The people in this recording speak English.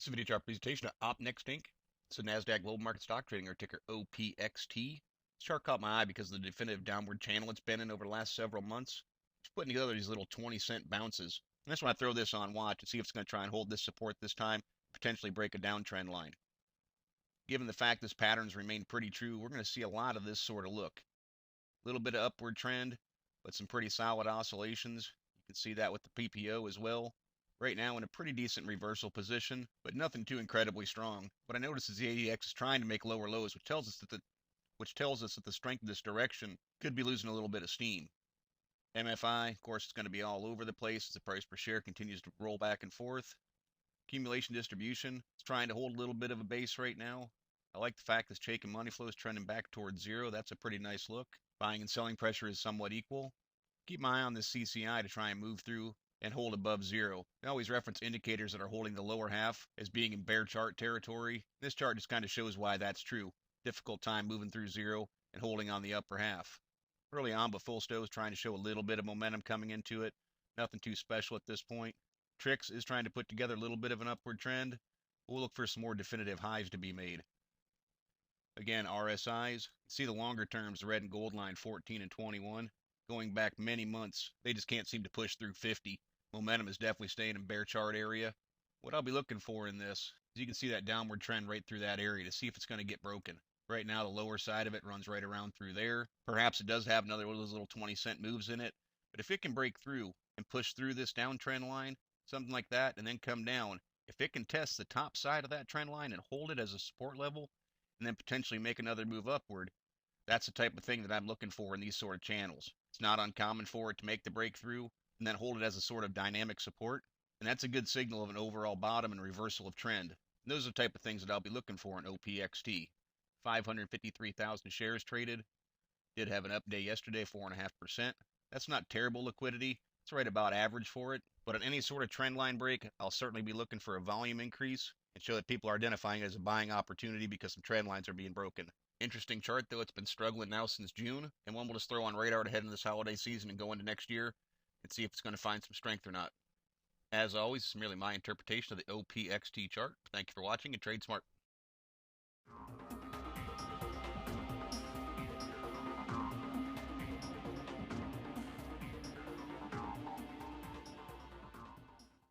This is a video chart presentation of OPXT Inc. It's a NASDAQ Global Market Stock trading our ticker OPXT. This chart caught my eye because of the definitive downward channel it's been in over the last several months. It's putting together these little 20-cent bounces. And I just want to throw this on watch and see if it's going to try and hold this support this time, potentially break a downtrend line. Given the fact this pattern's remained pretty true, we're going to see a lot of this sort of look. A little bit of upward trend, but some pretty solid oscillations. You can see that with the PPO as well. Right now in a pretty decent reversal position, but nothing too incredibly strong. What I notice is the ADX is trying to make lower lows, which tells us that the strength of this direction could be losing a little bit of steam. MFI, of course, it's going to be all over the place as the price per share continues to roll back and forth. Accumulation distribution is trying to hold a little bit of a base right now. I like the fact this Chaikin money flow is trending back towards zero. That's a pretty nice look. Buying and selling pressure is somewhat equal. Keep my eye on this CCI to try and move through and hold above zero. I always reference indicators that are holding the lower half as being in bear chart territory. This chart just kind of shows why that's true. Difficult time moving through zero and holding on the upper half. Early on, but Full Stowe is trying to show a little bit of momentum coming into it. Nothing too special at this point. Trix is trying to put together a little bit of an upward trend. We'll look for some more definitive highs to be made. Again, RSIs. See the longer terms, the red and gold line 14 and 21. Going back many months, they just can't seem to push through 50. Momentum is definitely staying in bear chart area. What I'll be looking for in this is you can see that downward trend right through that area to see if it's going to get broken. Right now, the lower side of it runs right around through there. Perhaps it does have another one of those little 20-cent moves in it. But if it can break through and push through this downtrend line, something like that, and then come down, if it can test the top side of that trend line and hold it as a support level, and then potentially make another move upward, that's the type of thing that I'm looking for in these sort of channels. It's not uncommon for it to make the breakthrough and then hold it as a sort of dynamic support. And that's a good signal of an overall bottom and reversal of trend. And those are the type of things that I'll be looking for in OPXT. 553,000 shares traded. Did have an up day yesterday, 4.5%. That's not terrible liquidity. It's right about average for it. But on any sort of trend line break, I'll certainly be looking for a volume increase and show that people are identifying it as a buying opportunity because some trend lines are being broken. Interesting chart, though. It's been struggling now since June, and one we'll just throw on radar to head into this holiday season and go into next year and see if it's going to find some strength or not. As always, it's merely my interpretation of the OPXT chart. Thank you for watching and trade smart.